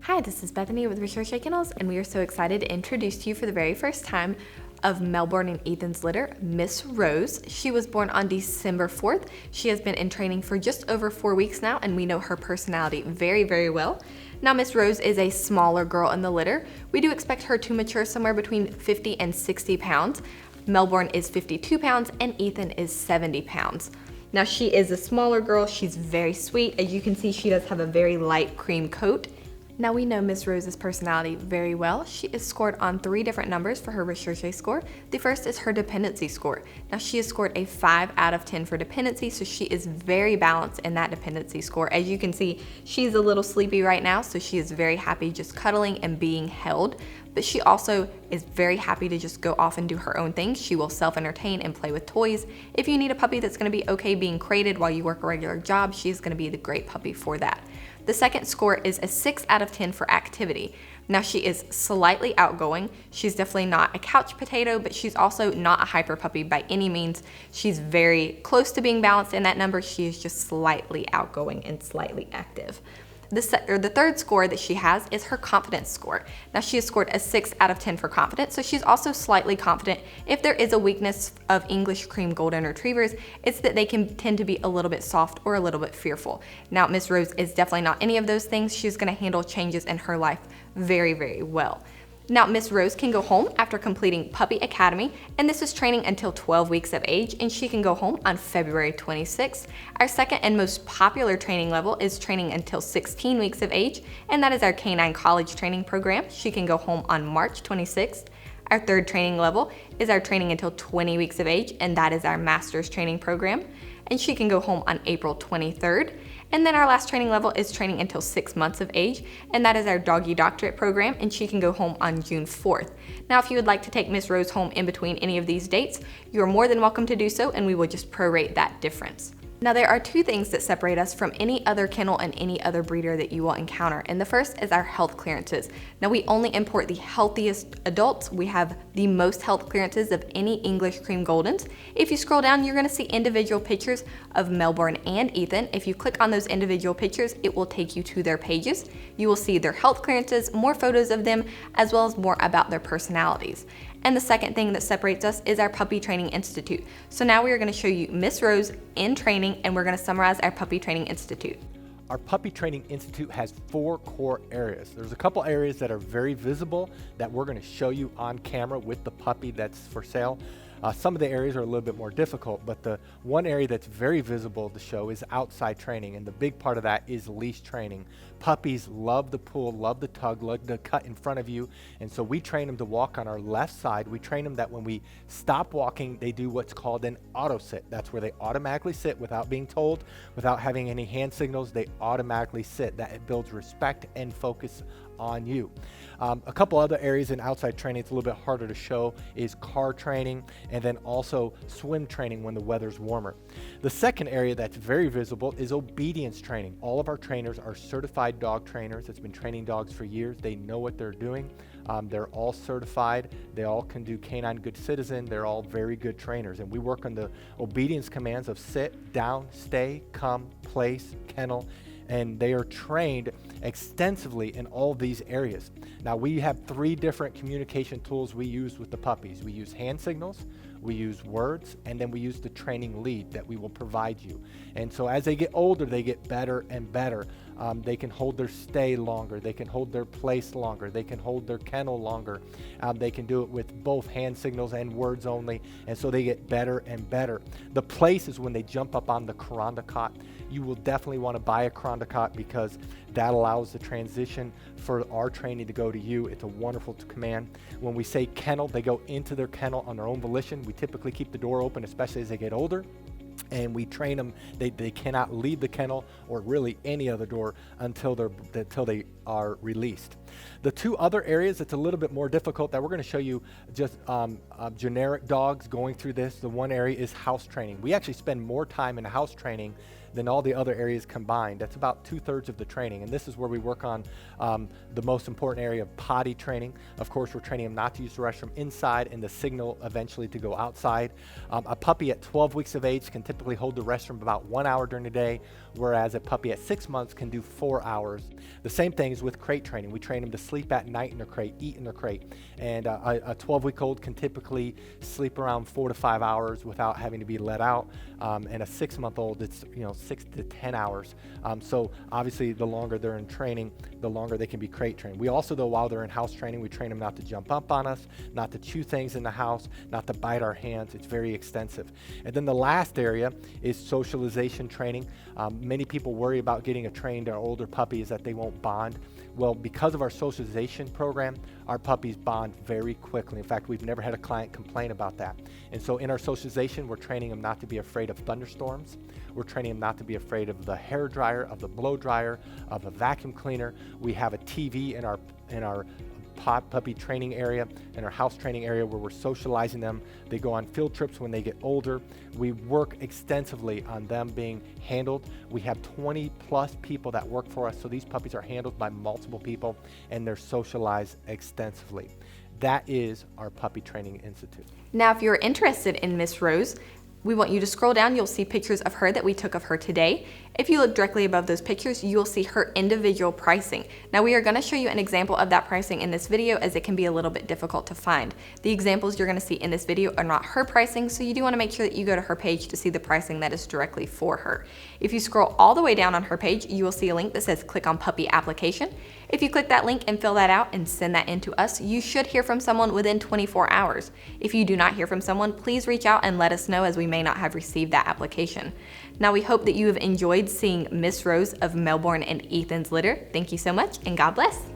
Hi, this is Bethany with Recherche Kennels, and we are so excited to introduce to you for the very first time of Melbourne and Ethan's litter, Miss Rose. She was born on December 4th. She has been in training for just over 4 weeks now, and we know her personality very, very well. Now, Miss Rose is a smaller girl in the litter. We do expect her to mature somewhere between 50 and 60 pounds. Melbourne is 52 pounds, and Ethan is 70 pounds. Now, she is a smaller girl. She's very sweet. As you can see, she does have a very light cream coat. Now, we know Miss Rose's personality very well. She is scored on 3 different numbers for her Recherche score. The first is her dependency score. Now, she has scored a 5 out of 10 for dependency, so she is very balanced in that dependency score. As you can see, she's a little sleepy right now, so she is very happy just cuddling and being held. But she also is very happy to just go off and do her own things. She will self-entertain and play with toys. If you need a puppy that's gonna be okay being crated while you work a regular job, she's gonna be the great puppy for that. The second score is a 6 out of 10 for activity. Now, she is slightly outgoing. She's definitely not a couch potato, but she's also not a hyper puppy by any means. She's very close to being balanced in that number. She is just slightly outgoing and slightly active. The third score that she has is her confidence score. Now, she has scored a 6 out of 10 for confidence, so she's also slightly confident. If there is a weakness of English cream golden retrievers, it's that they can tend to be a little bit soft or a little bit fearful. Now, Miss Rose is definitely not any of those things. She's gonna handle changes in her life very, very well. Now, Miss Rose can go home after completing Puppy Academy, and this is training until 12 weeks of age, and she can go home on February 26th. Our second and most popular training level is training until 16 weeks of age, and that is our Canine College training program. She can go home on March 26th. Our third training level is our training until 20 weeks of age, and that is our Master's training program, and she can go home on April 23rd. And then our last training level is training until 6 months of age, and that is our Doggy Doctorate program, and she can go home on June 4th. Now, if you would like to take Miss Rose home in between any of these dates, you are more than welcome to do so, and we will just prorate that difference. Now, there are 2 things that separate us from any other kennel and any other breeder that you will encounter, and the first is our health clearances. Now, we only import the healthiest adults. We have the most health clearances of any English cream goldens. If you scroll down, you're gonna see individual pictures of Melbourne and Ethan. If you click on those individual pictures, it will take you to their pages. You will see their health clearances, more photos of them, as well as more about their personalities. And the second thing that separates us is our Puppy Training Institute. So now we are gonna show you Miss Rose in training, and we're gonna summarize our Puppy Training Institute. Our Puppy Training Institute has 4 core areas. There's a couple areas that are very visible that we're gonna show you on camera with the puppy that's for sale. Some of the areas are a little bit more difficult, but the one area that's very visible to show is outside training, and the big part of that is leash training. Puppies love the pull, love the tug, love the cut in front of you, and so we train them to walk on our left side. We train them that when we stop walking, they do what's called an auto sit. That's where they automatically sit without being told, without having any hand signals. They automatically sit. That it builds respect and focus on you. A couple other areas in outside training it's a little bit harder to show is car training, and then also swim training when the weather's warmer. The second area that's very visible is obedience training. All of our trainers are certified dog trainers that's been training dogs for years. They know what they're doing. They're all certified. They all can do Canine Good Citizen. They're all very good trainers, and we work on the obedience commands of sit, down, stay, come, place, kennel, and they are trained extensively in all these areas. Now, we have 3 different communication tools we use with the puppies. We use hand signals, we use words, and then we use the training lead that we will provide you. And so as they get older, they get better and better. They can hold their stay longer, they can hold their place longer, they can hold their kennel longer. They can do it with both hand signals and words only, and so they get better and better. The place is when they jump up on the Kuranda cot. You will definitely want to buy a Kuranda cot because that allows the transition for our training to go to you. It's a wonderful command. When we say kennel, they go into their kennel on their own volition. We typically keep the door open, especially as they get older. And we train them, they cannot leave the kennel or really any other door until they are released. The 2 other areas that's a little bit more difficult that we're going to show you just generic dogs going through this. The one area is house training. We actually spend more time in house training than all the other areas combined. That's about 2/3 of the training. And this is where we work on the most important area of potty training. Of course, we're training them not to use the restroom inside and the signal eventually to go outside. A puppy at 12 weeks of age can typically hold the restroom about 1 hour during the day, whereas a puppy at 6 months can do 4 hours. The same thing is with crate training. We train them to sleep at night in their crate, eat in their crate. And a 12-week-old can typically sleep around 4 to 5 hours without having to be let out. And a 6-month-old, it's 6 to 10 hours. So obviously, the longer they're in training, the longer they can be crate trained. We also, though, while they're in house training, we train them not to jump up on us, not to chew things in the house, not to bite our hands. It's very extensive. And then the last area is socialization training. Many people worry about getting a trained or older puppy is that they won't bond. Well, because of our socialization program, our puppies bond very quickly. In fact, we've never had a client complain about that. And so in our socialization, we're training them not to be afraid of thunderstorms. We're training them not to be afraid of the hair dryer, of the blow dryer, of a vacuum cleaner. We have a TV in our puppy training area, in our house training area, where we're socializing them. They go on field trips when they get older. We work extensively on them being handled. We have 20 plus people that work for us, so these puppies are handled by multiple people and they're socialized extensively. That is our Puppy Training Institute. Now, if you're interested in Miss Rose, we want you to scroll down. You'll see pictures of her that we took of her today. If you look directly above those pictures, you'll see her individual pricing. Now, we are going to show you an example of that pricing in this video, as it can be a little bit difficult to find. The examples you're going to see in this video are not her pricing, so you do want to make sure that you go to her page to see the pricing that is directly for her. If you scroll all the way down on her page, you will see a link that says click on puppy application. If you click that link and fill that out and send that in to us, you should hear from someone within 24 hours. If you do not hear from someone, please reach out and let us know, as we may not have received that application. Now, we hope that you have enjoyed seeing Miss Rose of Melbourne and Ethan's litter. Thank you so much, and God bless.